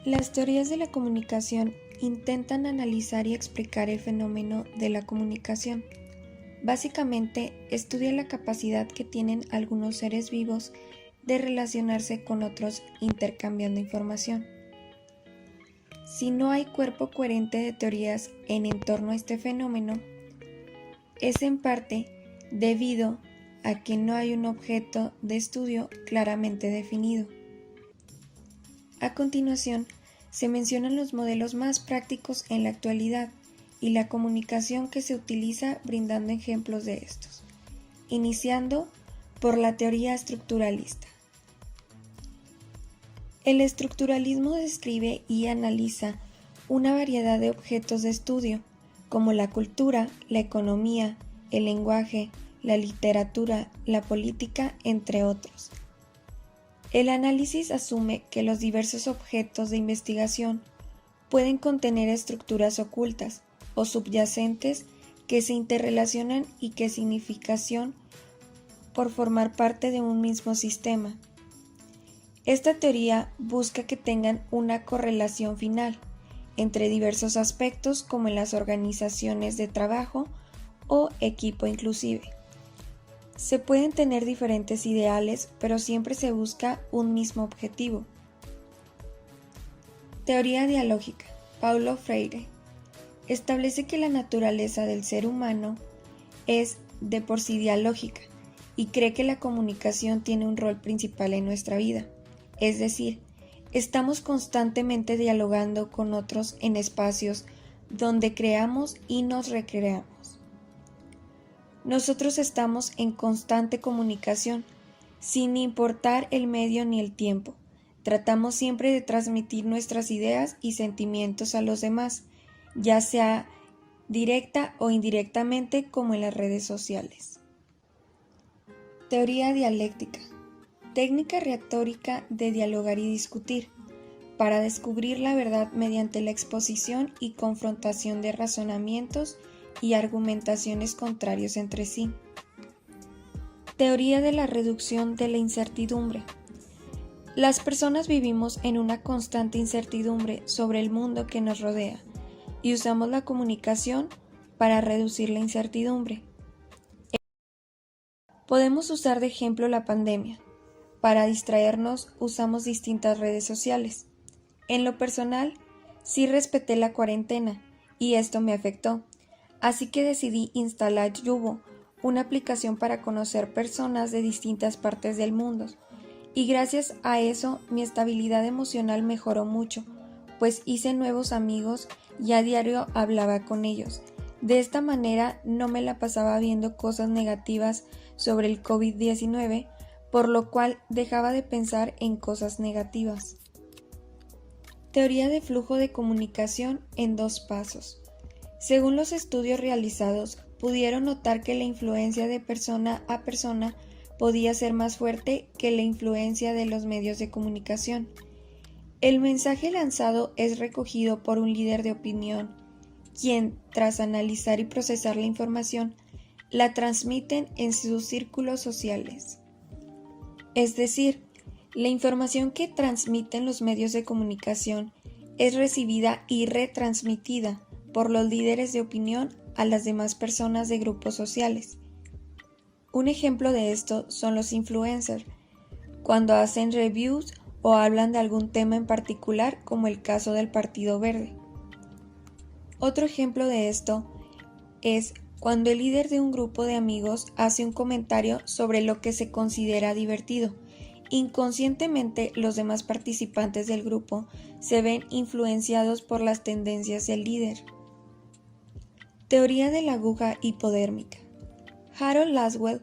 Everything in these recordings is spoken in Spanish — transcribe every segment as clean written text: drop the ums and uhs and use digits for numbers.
Las teorías de la comunicación intentan analizar y explicar el fenómeno de la comunicación. Básicamente, estudia la capacidad que tienen algunos seres vivos de relacionarse con otros intercambiando información. Si no hay cuerpo coherente de teorías en torno a este fenómeno, es en parte debido a que no hay un objeto de estudio claramente definido. A continuación, se mencionan los modelos más prácticos en la actualidad y la comunicación que se utiliza brindando ejemplos de estos, iniciando por la teoría estructuralista. El estructuralismo describe y analiza una variedad de objetos de estudio, como la cultura, la economía, el lenguaje, la literatura, la política, entre otros. El análisis asume que los diversos objetos de investigación pueden contener estructuras ocultas o subyacentes que se interrelacionan y que significación por formar parte de un mismo sistema. Esta teoría busca que tengan una correlación final entre diversos aspectos como en las organizaciones de trabajo o equipo inclusive. Se pueden tener diferentes ideales, pero siempre se busca un mismo objetivo. Teoría dialógica. Paulo Freire establece que la naturaleza del ser humano es de por sí dialógica y cree que la comunicación tiene un rol principal en nuestra vida. Es decir, estamos constantemente dialogando con otros en espacios donde creamos y nos recreamos. Nosotros estamos en constante comunicación, sin importar el medio ni el tiempo. Tratamos siempre de transmitir nuestras ideas y sentimientos a los demás, ya sea directa o indirectamente como en las redes sociales. Teoría dialéctica. Técnica retórica de dialogar y discutir, para descubrir la verdad mediante la exposición y confrontación de razonamientos y argumentaciones contrarios entre sí. Teoría de la reducción de la incertidumbre. Las personas vivimos en una constante incertidumbre sobre el mundo que nos rodea y usamos la comunicación para reducir la incertidumbre. Podemos usar de ejemplo la pandemia. Para distraernos usamos distintas redes sociales. En lo personal, sí respeté la cuarentena y esto me afectó, así que decidí instalar Yubo, una aplicación para conocer personas de distintas partes del mundo, y gracias a eso mi estabilidad emocional mejoró mucho, pues hice nuevos amigos y a diario hablaba con ellos. De esta manera no me la pasaba viendo cosas negativas sobre el COVID-19, por lo cual dejaba de pensar en cosas negativas. Teoría de flujo de comunicación en 2 pasos. Según los estudios realizados, pudieron notar que la influencia de persona a persona podía ser más fuerte que la influencia de los medios de comunicación. El mensaje lanzado es recogido por un líder de opinión, quien, tras analizar y procesar la información, la transmiten en sus círculos sociales. Es decir, la información que transmiten los medios de comunicación es recibida y retransmitida por los líderes de opinión a las demás personas de grupos sociales. Un ejemplo de esto son los influencers, cuando hacen reviews o hablan de algún tema en particular, como el caso del Partido Verde. Otro ejemplo de esto es cuando el líder de un grupo de amigos hace un comentario sobre lo que se considera divertido. Inconscientemente, los demás participantes del grupo se ven influenciados por las tendencias del líder. Teoría de la aguja hipodérmica. Harold Laswell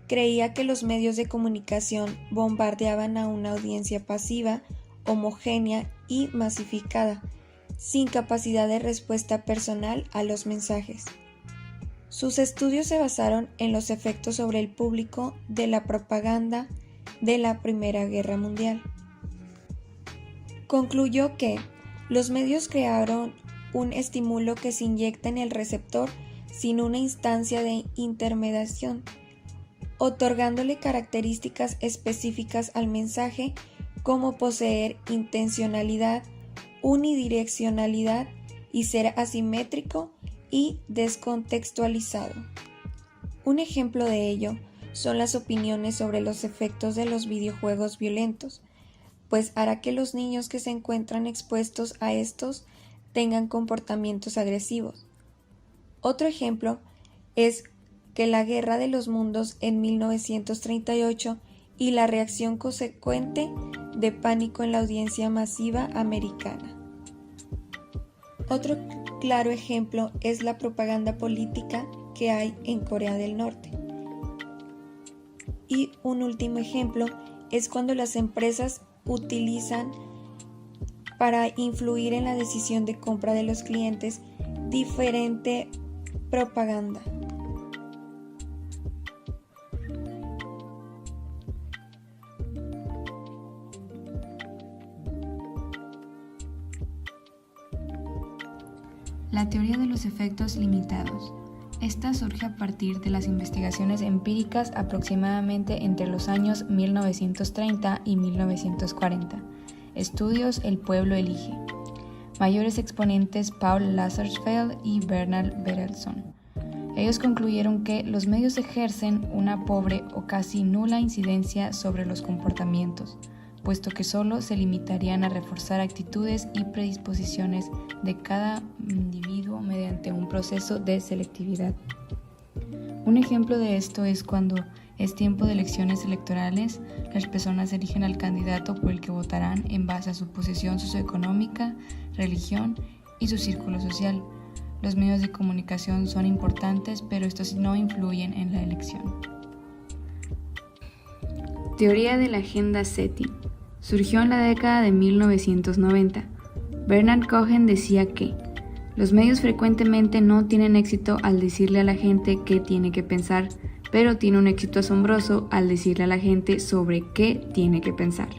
creía que los medios de comunicación bombardeaban a una audiencia pasiva, homogénea y masificada, sin capacidad de respuesta personal a los mensajes. Sus estudios se basaron en los efectos sobre el público de la propaganda de la Primera Guerra Mundial. Concluyó que los medios crearon un estímulo que se inyecta en el receptor sin una instancia de intermediación, otorgándole características específicas al mensaje como poseer intencionalidad unidireccionalidad y ser asimétrico y descontextualizado. Un ejemplo de ello son las opiniones sobre los efectos de los videojuegos violentos, pues hará que los niños que se encuentran expuestos a estos tengan comportamientos agresivos. Otro ejemplo es que la Guerra de los Mundos en 1938 y la reacción consecuente de pánico en la audiencia masiva americana. Otro claro ejemplo es la propaganda política que hay en Corea del Norte. Y un último ejemplo es cuando las empresas utilizan para influir en la decisión de compra de los clientes diferente propaganda. La teoría de los efectos limitados. Esta surge a partir de las investigaciones empíricas aproximadamente entre los años 1930 y 1940. Estudios El pueblo elige. Mayores exponentes Paul Lazarsfeld y Bernard Berelson. Ellos concluyeron que los medios ejercen una pobre o casi nula incidencia sobre los comportamientos, puesto que solo se limitarían a reforzar actitudes y predisposiciones de cada individuo mediante un proceso de selectividad. Un ejemplo de esto es cuando es tiempo de elecciones electorales, las personas eligen al candidato por el que votarán en base a su posición socioeconómica, religión y su círculo social. Los medios de comunicación son importantes, pero estos no influyen en la elección. Teoría de la agenda SETI. Surgió en la década de 1990. Bernard Cohen decía que los medios frecuentemente no tienen éxito al decirle a la gente qué tiene que pensar, pero tiene un éxito asombroso al decirle a la gente sobre qué tiene que pensar.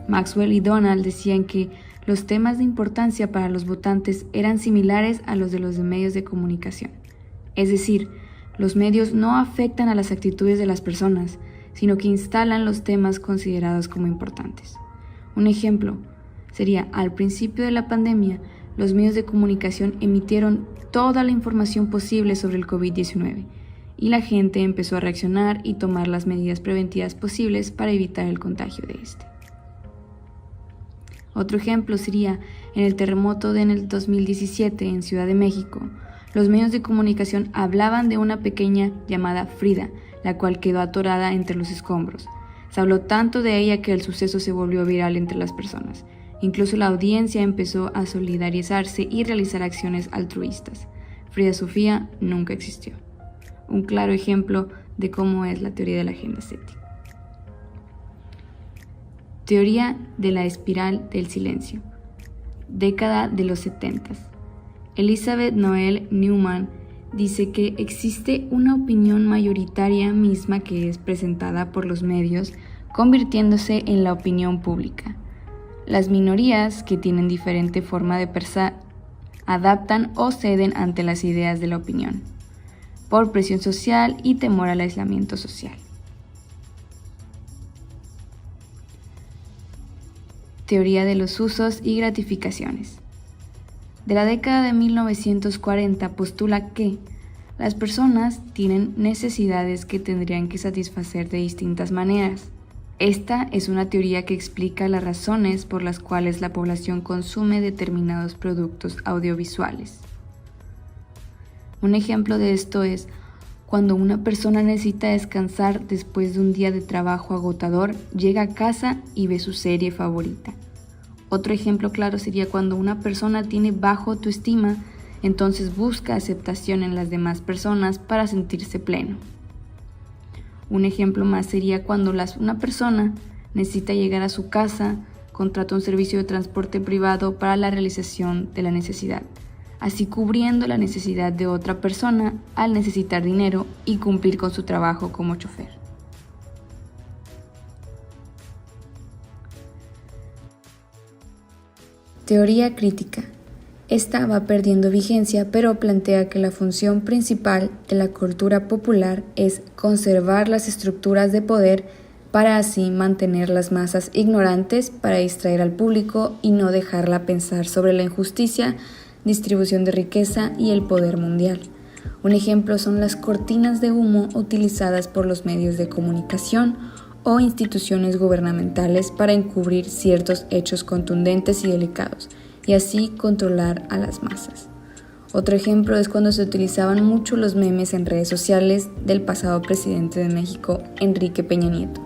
Maxwell y Donald decían que los temas de importancia para los votantes eran similares a los de los medios de comunicación. Es decir, los medios no afectan a las actitudes de las personas, sino que instalan los temas considerados como importantes. Un ejemplo sería, al principio de la pandemia, los medios de comunicación emitieron toda la información posible sobre el COVID-19 y la gente empezó a reaccionar y tomar las medidas preventivas posibles para evitar el contagio de este. Otro ejemplo sería, en el terremoto en el 2017 en Ciudad de México, los medios de comunicación hablaban de una pequeña llamada Frida, la cual quedó atorada entre los escombros. Se habló tanto de ella que el suceso se volvió viral entre las personas. Incluso la audiencia empezó a solidarizarse y realizar acciones altruistas. Frida Sofía nunca existió. Un claro ejemplo de cómo es la teoría de la agenda SETI. Teoría de la espiral del silencio. Década de los 70. Elizabeth Noel Newman dice que existe una opinión mayoritaria misma que es presentada por los medios, convirtiéndose en la opinión pública. Las minorías, que tienen diferente forma de pensar, adaptan o ceden ante las ideas de la opinión, por presión social y temor al aislamiento social. Teoría de los usos y gratificaciones. De la década de 1940 postula que las personas tienen necesidades que tendrían que satisfacer de distintas maneras. Esta es una teoría que explica las razones por las cuales la población consume determinados productos audiovisuales. Un ejemplo de esto es cuando una persona necesita descansar después de un día de trabajo agotador, llega a casa y ve su serie favorita. Otro ejemplo claro sería cuando una persona tiene baja autoestima, entonces busca aceptación en las demás personas para sentirse pleno. Un ejemplo más sería cuando una persona necesita llegar a su casa, contrata un servicio de transporte privado para la realización de la necesidad, así cubriendo la necesidad de otra persona al necesitar dinero y cumplir con su trabajo como chofer. Teoría crítica. Esta va perdiendo vigencia, pero plantea que la función principal de la cultura popular es conservar las estructuras de poder para así mantener las masas ignorantes, para distraer al público y no dejarla pensar sobre la injusticia, distribución de riqueza y el poder mundial. Un ejemplo son las cortinas de humo utilizadas por los medios de comunicación o instituciones gubernamentales para encubrir ciertos hechos contundentes y delicados, y así controlar a las masas. Otro ejemplo es cuando se utilizaban mucho los memes en redes sociales del pasado presidente de México, Enrique Peña Nieto.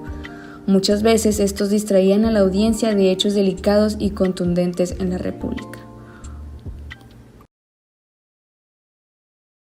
Muchas veces estos distraían a la audiencia de hechos delicados y contundentes en la República.